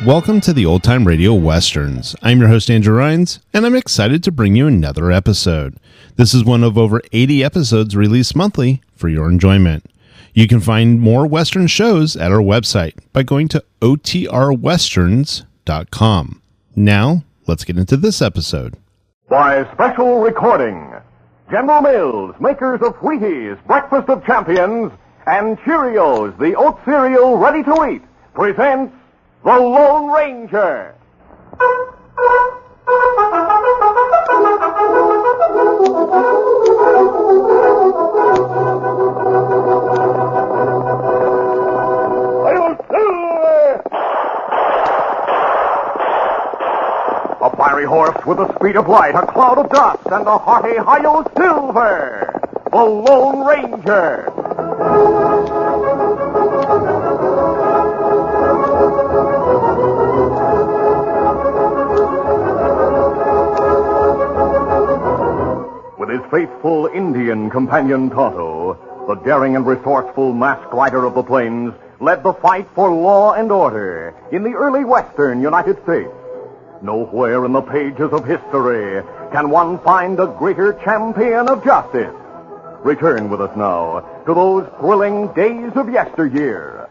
Welcome to the Old Time Radio Westerns. I'm your host, Andrew Rhynes, and I'm excited to bring you another episode. This is one of over 80 episodes released monthly for your enjoyment. You can find more Western shows at our website by going to OTRwesterns.com. Now, let's get into this episode. By special recording, General Mills, makers of Wheaties, Breakfast of Champions, and Cheerios, the oat cereal ready to eat, presents The Lone Ranger. A fiery horse with the speed of light, a cloud of dust, and a hearty hi-yo silver. The Lone Ranger. His faithful Indian companion Tonto, the daring and resourceful masked rider of the plains, led the fight for law and order in the early western United States. Nowhere in the pages of history can one find a greater champion of justice. Return with us now to those thrilling days of yesteryear.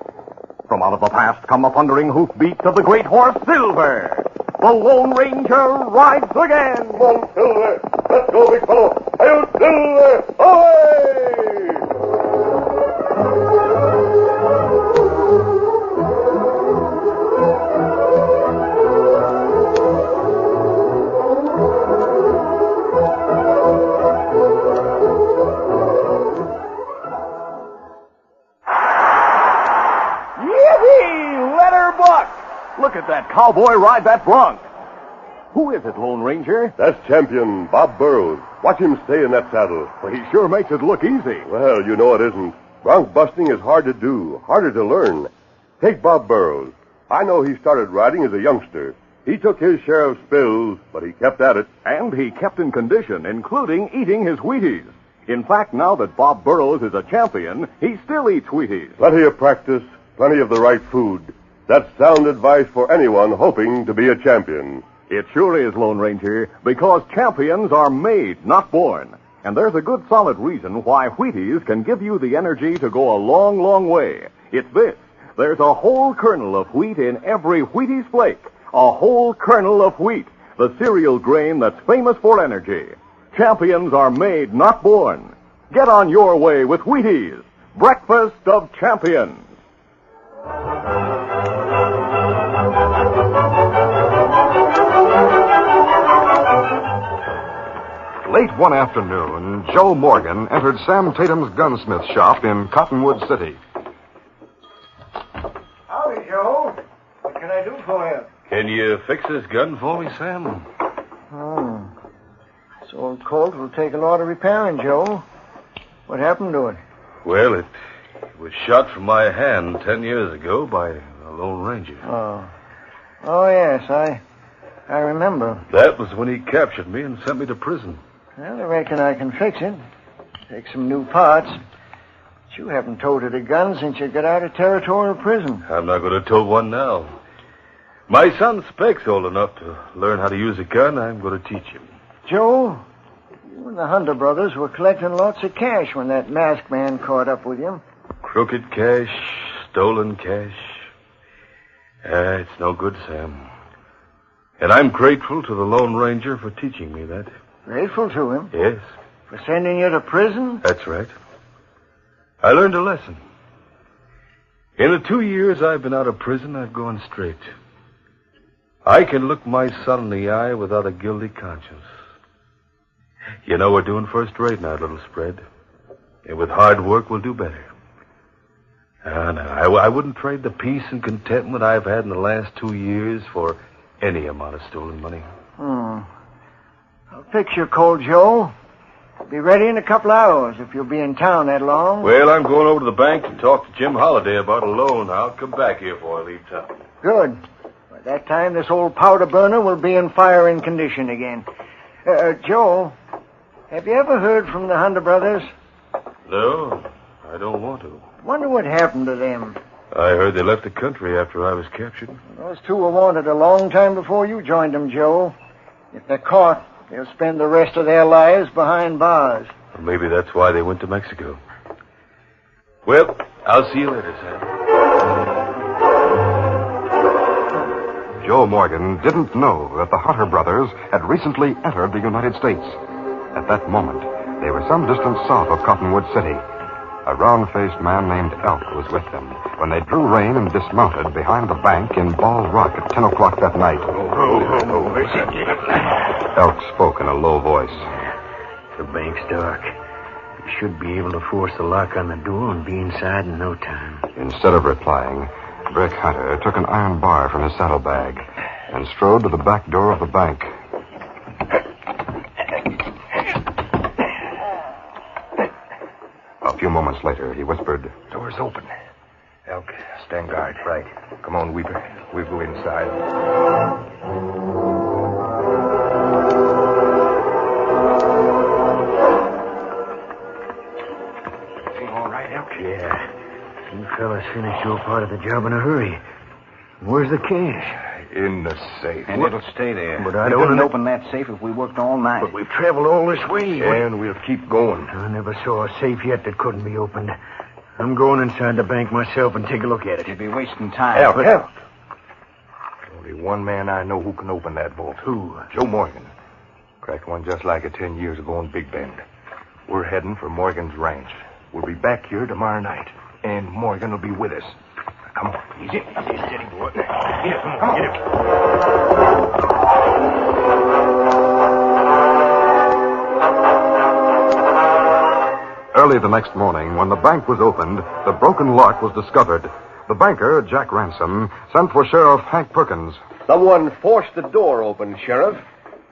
From out of the past come the thundering hoofbeats of the great horse Silver. The Lone Ranger rides again. Come on, Silver. Let's go, big fellow. Hail, Silver! Away! Yippee! Let her buck! Look at that cowboy ride that bronc. Who is it, Lone Ranger? That's champion Bob Burrows. Watch him stay in that saddle. Well, he sure makes it look easy. Well, you know it isn't. Bronc busting is hard to do, harder to learn. Take Bob Burrows. I know he started riding as a youngster. He took his share of spills, but he kept at it. And he kept in condition, including eating his Wheaties. In fact, now that Bob Burrows is a champion, he still eats Wheaties. Plenty of practice, plenty of the right food. That's sound advice for anyone hoping to be a champion. It sure is, Lone Ranger, because champions are made, not born. And there's a good solid reason why Wheaties can give you the energy to go a long, long way. It's this. There's a whole kernel of wheat in every Wheaties flake. A whole kernel of wheat, the cereal grain that's famous for energy. Champions are made, not born. Get on your way with Wheaties, Breakfast of Champions. Late one afternoon, Joe Morgan entered Sam Tatum's gunsmith shop in Cottonwood City. Howdy, Joe. What can I do for you? Can you fix this gun for me, Sam? Oh. This old Colt will take a lot of repairing, Joe. What happened to it? Well, it was shot from my hand 10 years ago by a Lone Ranger. Oh. Oh, yes, I remember. That was when he captured me and sent me to prison. Well, I reckon I can fix it. Take some new parts. But you haven't toted a gun since you got out of territorial prison. I'm not going to tote one now. My son Speck's old enough to learn how to use a gun. I'm going to teach him. Joe, you and the Hunter brothers were collecting lots of cash when that masked man caught up with you. Crooked cash, stolen cash. It's no good, Sam. And I'm grateful to the Lone Ranger for teaching me that. Grateful to him? Yes. For sending you to prison? That's right. I learned a lesson. In the 2 years I've been out of prison, I've gone straight. I can look my son in the eye without a guilty conscience. You know, we're doing first rate in our little spread. And with hard work, we'll do better. No, I wouldn't trade the peace and contentment I've had in the last 2 years for any amount of stolen money. I'll fix your cold, Joe. Be ready in a couple hours if you'll be in town that long. Well, I'm going over to the bank to talk to Jim Holliday about a loan. I'll come back here before I leave town. Good. By By that time, this old powder burner will be in firing condition again. Joe, have you ever heard from the Hunter brothers? No, I don't want to. Wonder what happened to them. I heard they left the country after I was captured. Those two were wanted a long time before you joined them, Joe. If they're caught, they'll spend the rest of their lives behind bars. Or maybe that's why they went to Mexico. Well, I'll see you later, Sam. Joe Morgan didn't know that the Hunter brothers had recently entered the United States. At that moment, they were some distance south of Cottonwood City. A round-faced man named Elk was with them when they drew rein and dismounted behind the bank in Ball Rock at 10 o'clock that night. Elk spoke in a low voice. The bank's dark. You should be able to force the lock on the door and be inside in no time. Instead of replying, Brick Hunter took an iron bar from his saddlebag and strode to the back door of the bank. A few moments later, he whispered, "Door's open. Elk, stand guard. Right. Come on, Weaver. We'll go inside." All right, Elk? Yeah. You fellas finished your part of the job in a hurry. Where's the cash? In the safe. And it'll stay there. But I we don't couldn't know- open that safe if we worked all night. But we've traveled all this way. And we'll keep going. I never saw a safe yet that couldn't be opened. I'm going inside the bank myself and take a look at it. You'd be wasting time. Elk. Only one man I know who can open that vault. Who? Joe Morgan. Cracked one just like it 10 years ago in Big Bend. We're heading for Morgan's ranch. We'll be back here tomorrow night. And Morgan will be with us. Come on. Easy. Steady, boy. Get it. Come on. Get it. Early the next morning, when the bank was opened, the broken lock was discovered. The banker, Jack Ransom, sent for Sheriff Hank Perkins. Someone forced the door open, Sheriff.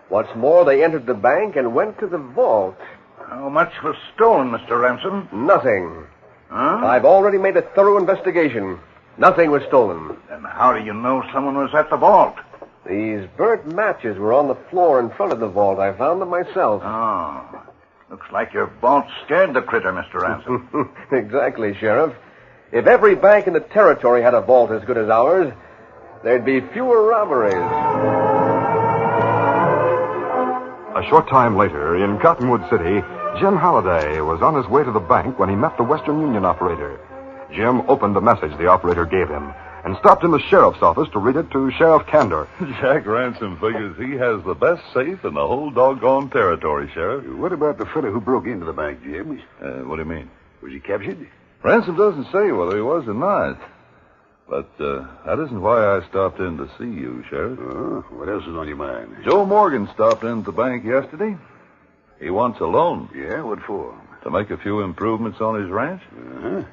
What's more, they entered the bank and went to the vault. How much was stolen, Mr. Ransom? Nothing. Huh? I've already made a thorough investigation. Nothing was stolen. Then how do you know someone was at the vault? These burnt matches were on the floor in front of the vault. I found them myself. Oh. Looks like your vault scared the critter, Mr. Ransom. Exactly, Sheriff. If every bank in the territory had a vault as good as ours, there'd be fewer robberies. A short time later, in Cottonwood City, Jim Halliday was on his way to the bank when he met the Western Union operator. Jim opened the message the operator gave him and stopped in the sheriff's office to read it to Sheriff Candor. Jack Ransom figures he has the best safe in the whole doggone territory, Sheriff. What about the fellow who broke into the bank, Jim? What do you mean? Was he captured? Ransom doesn't say whether he was or not. But that isn't why I stopped in to see you, Sheriff. What else is on your mind? Joe Morgan stopped in at the bank yesterday. He wants a loan. Yeah, what for? To make a few improvements on his ranch. Uh-huh.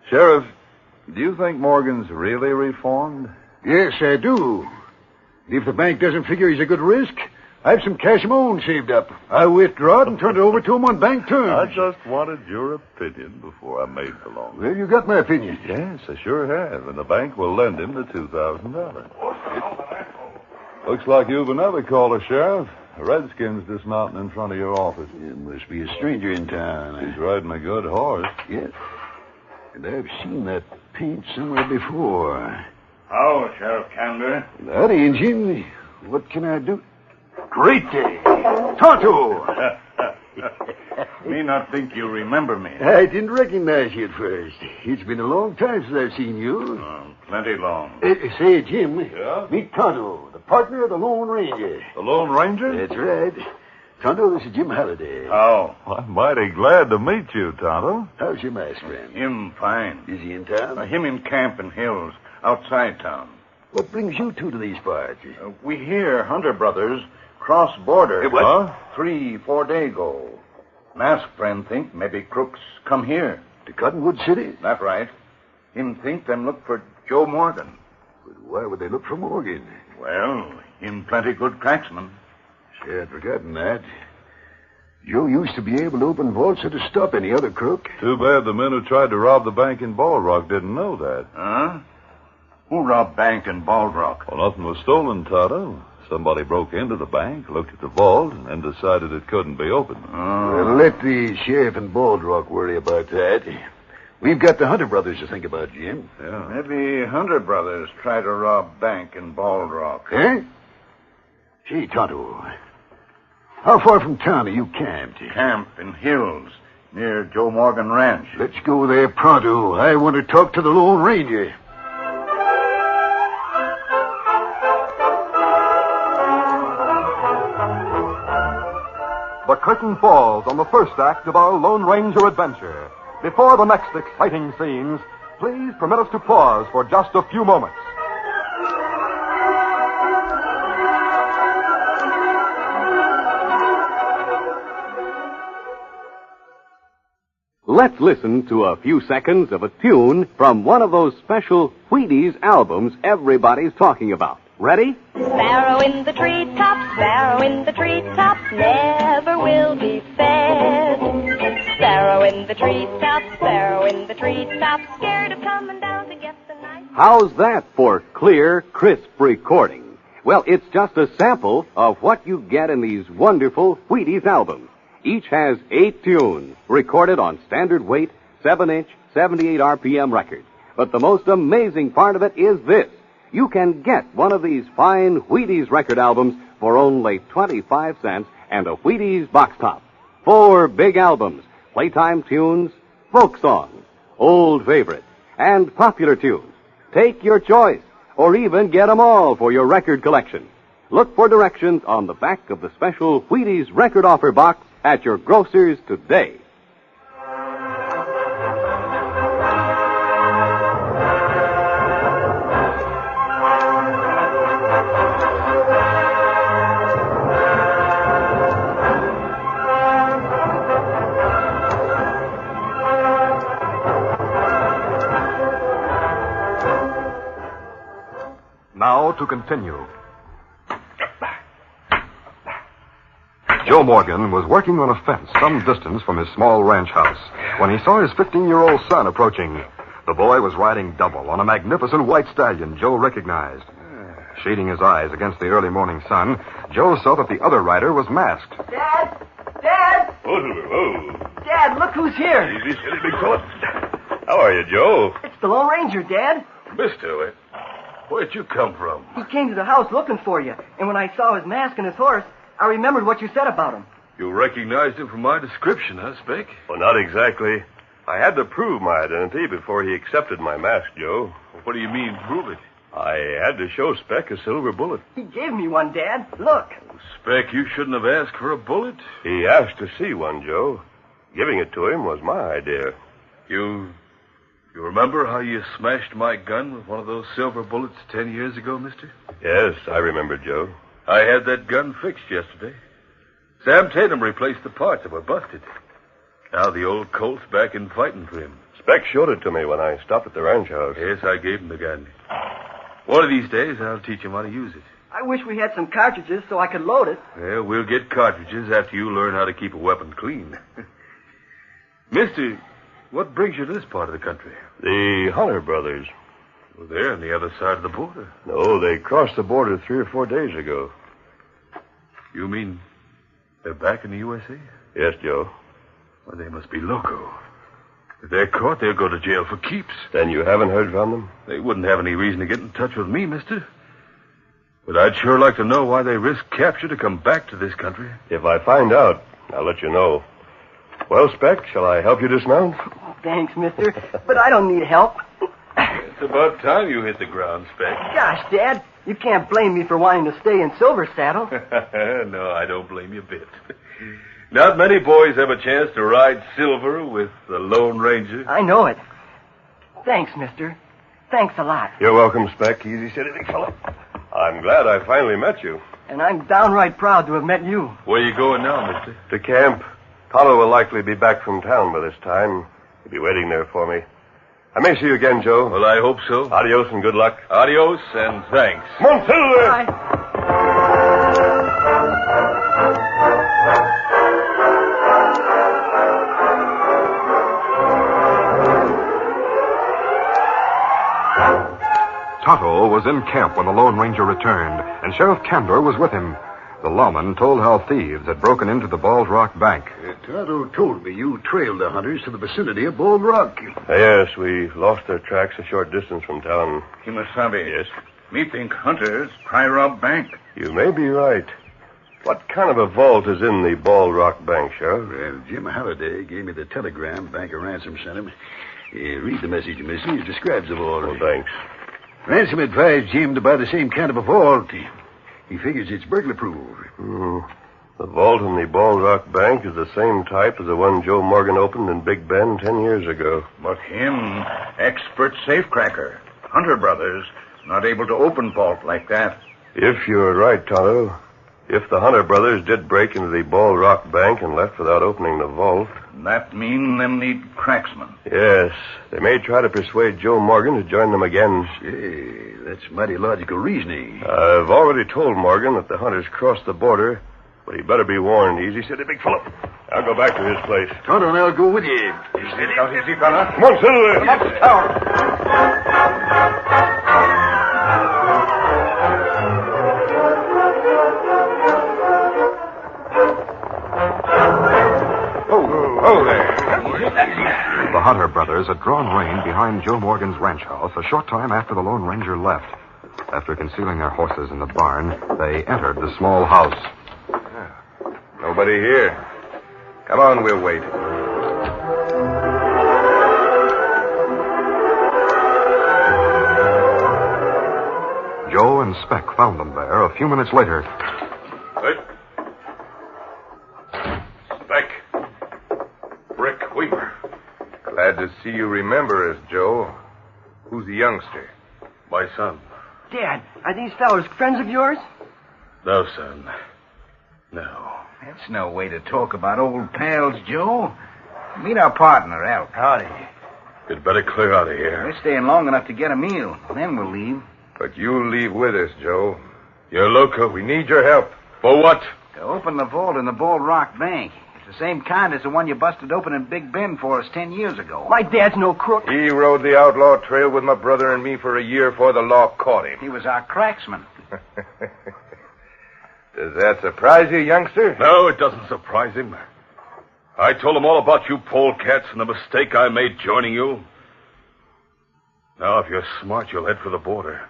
Sheriff, do you think Morgan's really reformed? Yes, I do. If the bank doesn't figure he's a good risk, I have some cash of my own saved up. I withdraw it and turn it over to him on bank terms. I just wanted your opinion before I made the loan. Well, you got my opinion. Yes, I sure have. And the bank will lend him the $2,000. Looks like you've another caller, Sheriff. A redskin's dismounting in front of your office. It must be a stranger in town. He's riding a good horse. Yes. And I've seen that paint somewhere before. How, Sheriff Candor? Howdy, Injun. What can I do? Great day. Tonto! Me not think you remember me. I didn't recognize you at first. It's been a long time since I've seen you. Plenty long. Say, Jim. Yeah? Meet Tonto, the partner of the Lone Ranger. The Lone Ranger? That's right. Tonto, this is Jim Halliday. How? Well, I'm mighty glad to meet you, Tonto. How's your master friend? Him fine. Is he in town? Him in camp in Hills, outside town. What brings you two to these parts? We hear Hunter brothers cross border. What? Huh? 3-4 days ago. Mask friend think maybe crooks come here. To Cottonwood City? That right. Him think them look for Joe Morgan. But why would they look for Morgan? Well, him plenty good cracksman. Say, I'd forgotten that. Joe used to be able to open vaults to stop any other crook. Too bad the men who tried to rob the bank in Ball Rock didn't know that. Huh? Who robbed bank in Bald Rock? Well, nothing was stolen, Tonto. Somebody broke into the bank, looked at the vault, and then decided it couldn't be opened. Well, let the sheriff in Bald Rock worry about that. We've got the Hunter brothers to think about, Jim. Yeah. Maybe Hunter brothers tried to rob bank in Bald Rock. Eh? Gee, Tonto, how far from town are you camped? Camp in Hills, near Joe Morgan Ranch. Let's go there pronto. I want to talk to the Lone Ranger. The curtain falls on the first act of our Lone Ranger adventure. Before the next exciting scenes, please permit us to pause for just a few moments. Let's listen to a few seconds of a tune from one of those special Wheaties albums everybody's talking about. Ready? Sparrow in the treetops, sparrow in the treetops, never will be fed. Sparrow in the treetops, sparrow in the treetops, scared of coming down to get the night. How's that for clear, crisp recording? Well, it's just a sample of what you get in these wonderful Wheaties albums. Each has 8 tunes recorded on standard weight, 7-inch, 78 RPM records. But the most amazing part of it is this. You can get one of these fine Wheaties record albums for only 25 cents and a Wheaties box top. 4 big albums, playtime tunes, folk songs, old favorites, and popular tunes. Take your choice, or even get them all for your record collection. Look for directions on the back of the special Wheaties record offer box at your grocer's today. Now to continue. Joe Morgan was working on a fence some distance from his small ranch house when he saw his 15-year-old son approaching. The boy was riding double on a magnificent white stallion Joe recognized. Shading his eyes against the early morning sun, Joe saw that the other rider was masked. Dad! Dad! Whoa. Dad, look who's here. Easy, steady, big fella. How are you, Joe? It's the Lone Ranger, Dad. Mister, where'd you come from? He came to the house looking for you, and when I saw his mask and his horse, I remembered what you said about him. You recognized him from my description, huh, Speck? Well, not exactly. I had to prove my identity before he accepted my mask, Joe. What do you mean, prove it? I had to show Speck a silver bullet. He gave me one, Dad. Look. Speck, you shouldn't have asked for a bullet. He asked to see one, Joe. Giving it to him was my idea. You remember how you smashed my gun with one of those silver bullets 10 years ago, mister? Yes, I remember, Joe. I had that gun fixed yesterday. Sam Tatum replaced the parts that were busted. Now the old Colt's back in fighting for him. Speck showed it to me when I stopped at the ranch house. Yes, I gave him the gun. One of these days, I'll teach him how to use it. I wish we had some cartridges so I could load it. Yeah, we'll get cartridges after you learn how to keep a weapon clean. Mister, what brings you to this part of the country? The Hunter brothers. Well, they're on the other side of the border. No, they crossed the border 3 or 4 days ago. You mean they're back in the USA? Yes, Joe. Well, they must be loco. If they're caught, they'll go to jail for keeps. Then you haven't heard from them? They wouldn't have any reason to get in touch with me, mister. But I'd sure like to know why they risk capture to come back to this country. If I find out, I'll let you know. Well, Speck, shall I help you dismount? Thanks, mister, but I don't need help. It's about time you hit the ground, Speck. Gosh, Dad, you can't blame me for wanting to stay in Silver Saddle. No, I don't blame you a bit. Not many boys have a chance to ride Silver with the Lone Ranger. I know it. Thanks, mister. Thanks a lot. You're welcome, Speck. Easy, steady, big fella. I'm glad I finally met you. And I'm downright proud to have met you. Where you going now, mister? To camp. Tonto will likely be back from town by this time. He'll be waiting there for me. I may see you again, Joe. Well, I hope so. Adios and good luck. Adios and thanks. Come on, Silver! Bye. Tonto was in camp when the Lone Ranger returned, and Sheriff Candor was with him. The lawman told how thieves had broken into the Bald Rock Bank. Tonto told me you trailed the hunters to the vicinity of Bald Rock. Yes, we lost their tracks a short distance from town. Kimasabi. Yes? Me think hunters try rob bank. You may be right. What kind of a vault is in the Bald Rock Bank, Sheriff? Well, Jim Halliday gave me the telegram Banker Ransom sent him. Read the message, Missy. It describes the vault. Oh, thanks. Ransom advised Jim to buy the same kind of a vault. He figures it's burglar-proof. The vault in the Bald Rock Bank is the same type as the one Joe Morgan opened in Big Bend 10 years ago. But him, expert safecracker. Hunter brothers, not able to open vault like that. If you're right, Tonto. If the Hunter brothers did break into the Bald Rock Bank and left without opening the vault... That mean them need cracksmen. Yes. They may try to persuade Joe Morgan to join them again. Say, that's mighty logical reasoning. I've already told Morgan that the hunters crossed the border, but he better be warned. Easy, steady, big fellow. I'll go back to his place. Tonto and I'll go with you. Easy, fella. Come on, settle there. Come up, tower. Oh, there. The Hunter brothers had drawn rein behind Joe Morgan's ranch house a short time after the Lone Ranger left. After concealing their horses in the barn, they entered the small house. Nobody here. Come on, we'll wait. Joe and Speck found them there a few minutes later. Hey. Speck. Brick Weaver. Glad to see you remember us, Joe. Who's the youngster? My son. Dad, are these fellows friends of yours? No, son. No. That's no way to talk about old pals, Joe. Meet our partner, Elk. Howdy. You'd better clear out of here. We're staying long enough to get a meal. Then we'll leave. But you'll leave with us, Joe. You're loco. We need your help. For what? To open the vault in the Bald Rock Bank. It's the same kind as the one you busted open in Big Bend for us 10 years ago. My dad's no crook. He rode the outlaw trail with my brother and me for a year before the law caught him. He was our cracksman. Does that surprise you, youngster? No, it doesn't surprise him. I told him all about you polecats and the mistake I made joining you. Now, if you're smart, you'll head for the border.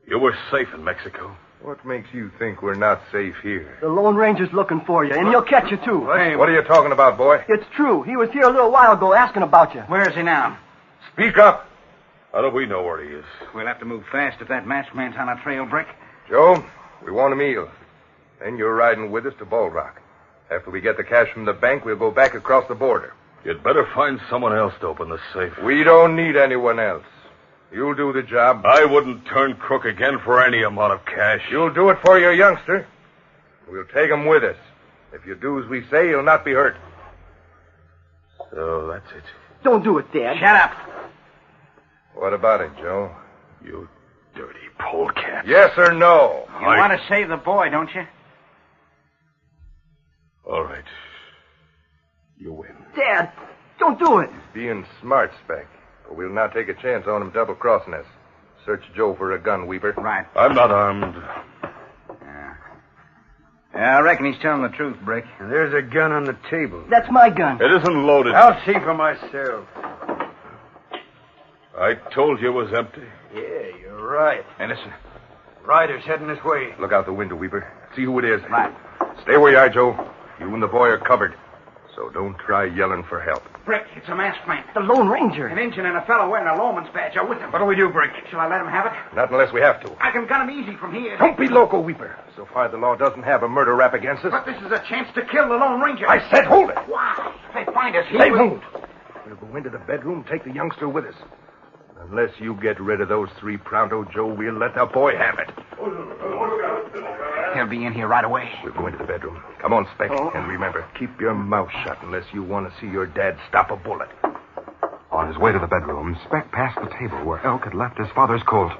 You were safe in Mexico. What makes you think we're not safe here? The Lone Ranger's looking for you, and he'll catch you, too. Hey, what are you talking about, boy? It's true. He was here a little while ago asking about you. Where is he now? Speak up. How do we know where he is? We'll have to move fast if that masked man's on our trail, Brick. Joe, we want a meal. Then you're riding with us to Bald Rock. After we get the cash from the bank, we'll go back across the border. You'd better find someone else to open the safe. We don't need anyone else. You'll do the job. I wouldn't turn crook again for any amount of cash. You'll do it for your youngster. We'll take him with us. If you do as we say, he'll not be hurt. So that's it. Don't do it, Dad. Shut up. What about it, Joe? You dirty polecat. Yes or no? You want to save the boy, don't you? All right. You win. Dad, don't do it. Being smart, Speck. But we'll not take a chance on him double-crossing us. Search Joe for a gun, Weaver. Right. I'm not armed. Yeah, I reckon he's telling the truth, Brick. There's a gun on the table. That's my gun. It isn't loaded. I'll see for myself. I told you it was empty. Yeah, you're right. Hey, listen. Rider's heading this way. Look out the window, Weaver. See who it is. Right. Stay where you are, Joe. You and the boy are covered. So don't try yelling for help. Brick, it's a masked man. The Lone Ranger. An Injun and a fellow wearing a lawman's badge are with him. What do we do, Brick? Shall I let him have it? Not unless we have to. I can gun him easy from here. Don't be loco, Weaver. So far, the law doesn't have a murder rap against us. But this is a chance to kill the Lone Ranger. I said hold it. Why? If they find us, They won't. We'll go into the bedroom, take the youngster with us. Unless you get rid of those three pronto, Joe, we'll let the boy have it. He'll be in here right away. We'll go into the bedroom. Come on, Speck. And remember, keep your mouth shut unless you want to see your dad stop a bullet. On his way to the bedroom, Speck passed the table where Elk had left his father's Colt.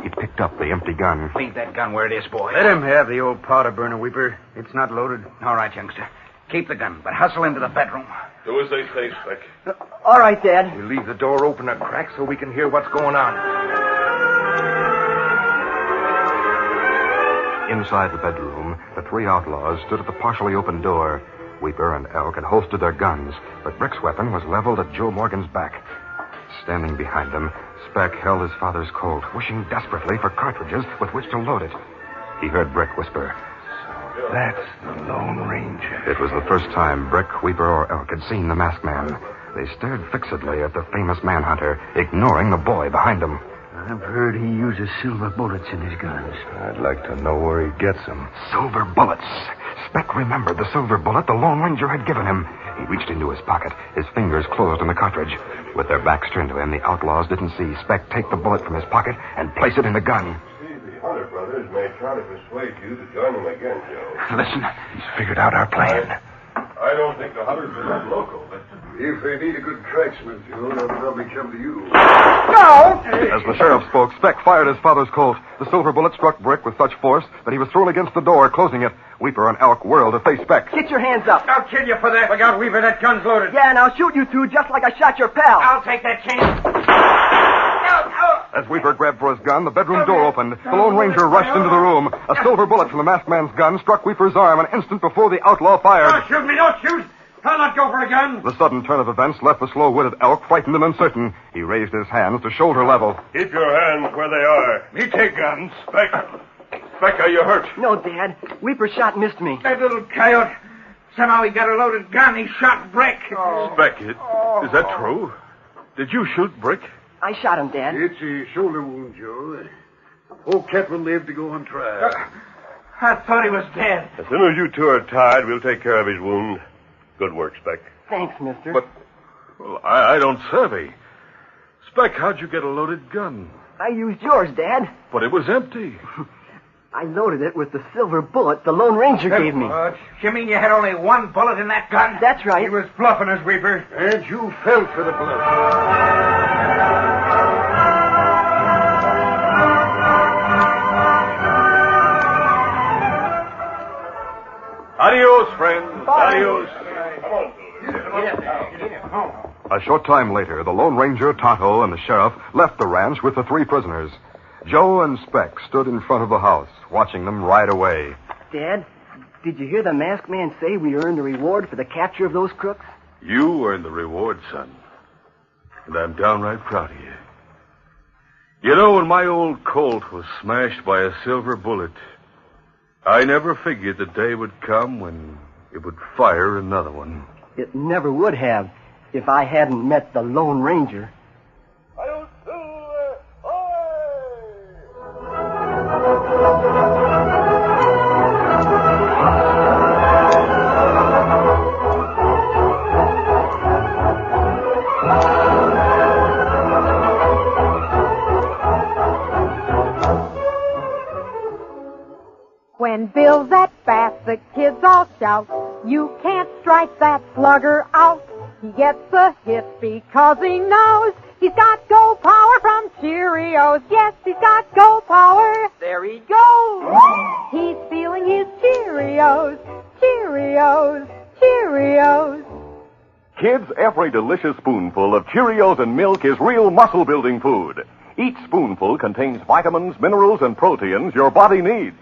He picked up the empty gun. Leave that gun where it is, boy. Let him have the old powder burner, Weeper. It's not loaded. All right, youngster. Keep the gun, but hustle into the bedroom. Do as they say, Speck. All right, Dad. We'll leave the door open a crack so we can hear what's going on. Inside the bedroom, the three outlaws stood at the partially open door. Weeper and Elk had holstered their guns, but Brick's weapon was leveled at Joe Morgan's back. Standing behind them, Speck held his father's Colt, wishing desperately for cartridges with which to load it. He heard Brick whisper, That's the Lone Ranger. It was the first time Brick, Weeper, or Elk had seen the masked man. They stared fixedly at the famous manhunter, ignoring the boy behind them. I've heard he uses silver bullets in his guns. I'd like to know where he gets them. Silver bullets. Speck remembered the silver bullet the Lone Ranger had given him. He reached into his pocket. His fingers closed on the cartridge. With their backs turned to him, the outlaws didn't see Speck take the bullet from his pocket and place it in the gun. The Hunter brothers may try to persuade you to join them again, Joe. Listen, he's figured out our plan. I don't think the Hunters are that local. If they need a good tracksmith, Joe, they'll probably come to you. No! As the sheriff spoke, Speck fired his father's Colt. The silver bullet struck Brick with such force that he was thrown against the door, closing it. Weeper and Elk whirled to face Speck. Get your hands up. I'll kill you for that. Look out, Weaver, that gun's loaded. Yeah, and I'll shoot you two just like I shot your pal. I'll take that chance. As Weeper grabbed for his gun, the bedroom door opened. The Lone Ranger rushed into the room. A silver bullet from the masked man's gun struck Weeper's arm an instant before the outlaw fired. Don't shoot me, don't shoot. I'll not go for a gun. The sudden turn of events left the slow-witted Elk frightened and uncertain. He raised his hands to shoulder level. Keep your hands where they are. Me take guns. Speck, are you hurt? No, Dad. Weeper shot missed me. That little coyote. Somehow he got a loaded gun. He shot Brick. Speck, is that true? Did you shoot Brick? I shot him, Dad. It's a shoulder wound, Joe. Old cat will live to go on trial. I thought he was dead. As soon as you two are tied, we'll take care of his wound. Good work, Speck. Thanks, mister. But, I don't savvy. Speck, how'd you get a loaded gun? I used yours, Dad. But it was empty. I loaded it with the silver bullet the Lone Ranger gave me. You mean you had only one bullet in that gun? That's right. He was bluffing us, Weaver. And you fell for the bluff. Adios, friends. Adios. A short time later, the Lone Ranger, Tonto, and the sheriff left the ranch with the three prisoners. Joe and Speck stood in front of the house, watching them ride away. Dad, did you hear the masked man say we earned a reward for the capture of those crooks? You earned the reward, son. And I'm downright proud of you. You know, when my old Colt was smashed by a silver bullet, I never figured the day would come when it would fire another one. It never would have if I hadn't met the Lone Ranger. When Bill's at bat, the kids all shout, you can't strike that slugger out. He gets a hit because he knows he's got go power from Cheerios. Yes, he's got go power. There he goes. He's feeling his Cheerios, Cheerios, Cheerios. Kids, every delicious spoonful of Cheerios and milk is real muscle-building food. Each spoonful contains vitamins, minerals, and proteins your body needs.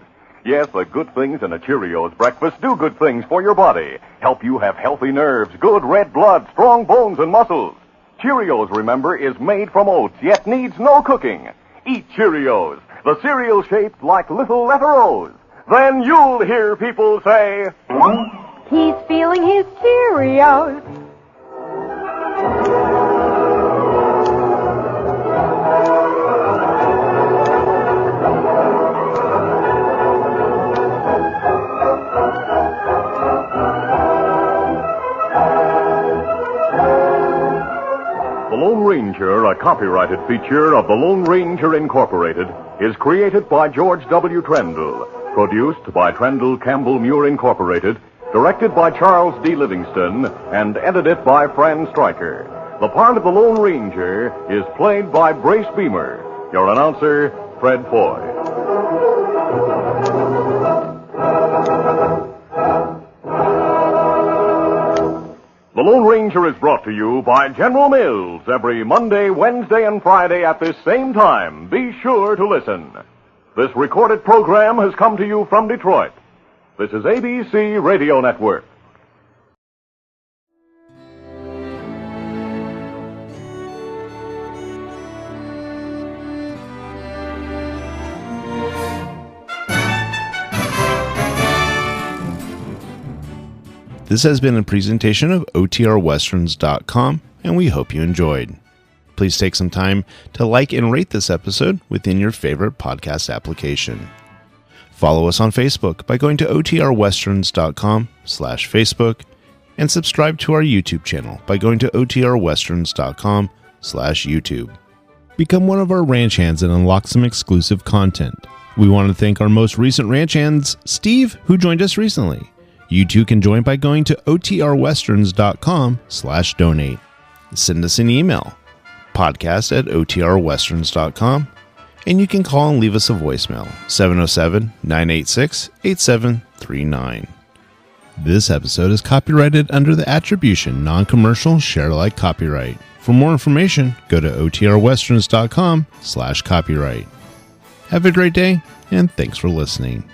Yes, the good things in a Cheerios breakfast do good things for your body. Help you have healthy nerves, good red blood, strong bones, and muscles. Cheerios, remember, is made from oats, yet needs no cooking. Eat Cheerios, the cereal shaped like little letter O's. Then you'll hear people say, he's feeling his Cheerios. The Lone Ranger, a copyrighted feature of the Lone Ranger Incorporated, is created by George W. Trendle, produced by Trendle Campbell Muir Incorporated, directed by Charles D. Livingston, and edited by Fran Striker. The part of the Lone Ranger is played by Brace Beemer. Your announcer, Fred Foy. The Lone Ranger is brought to you by General Mills every Monday, Wednesday, and Friday at this same time. Be sure to listen. This recorded program has come to you from Detroit. This is ABC Radio Network. This has been a presentation of OTRWesterns.com, and we hope you enjoyed. Please take some time to like and rate this episode within your favorite podcast application. Follow us on Facebook by going to OTRWesterns.com/Facebook, and subscribe to our YouTube channel by going to OTRWesterns.com/YouTube. Become one of our ranch hands and unlock some exclusive content. We want to thank our most recent ranch hands, Steve, who joined us recently. You too can join by going to OTRWesterns.com/donate. Send us an email, podcast@OTRWesterns.com, and you can call and leave us a voicemail, 707-986-8739. This episode is copyrighted under the attribution non-commercial share-alike copyright. For more information, go to OTRWesterns.com/copyright. Have a great day, and thanks for listening.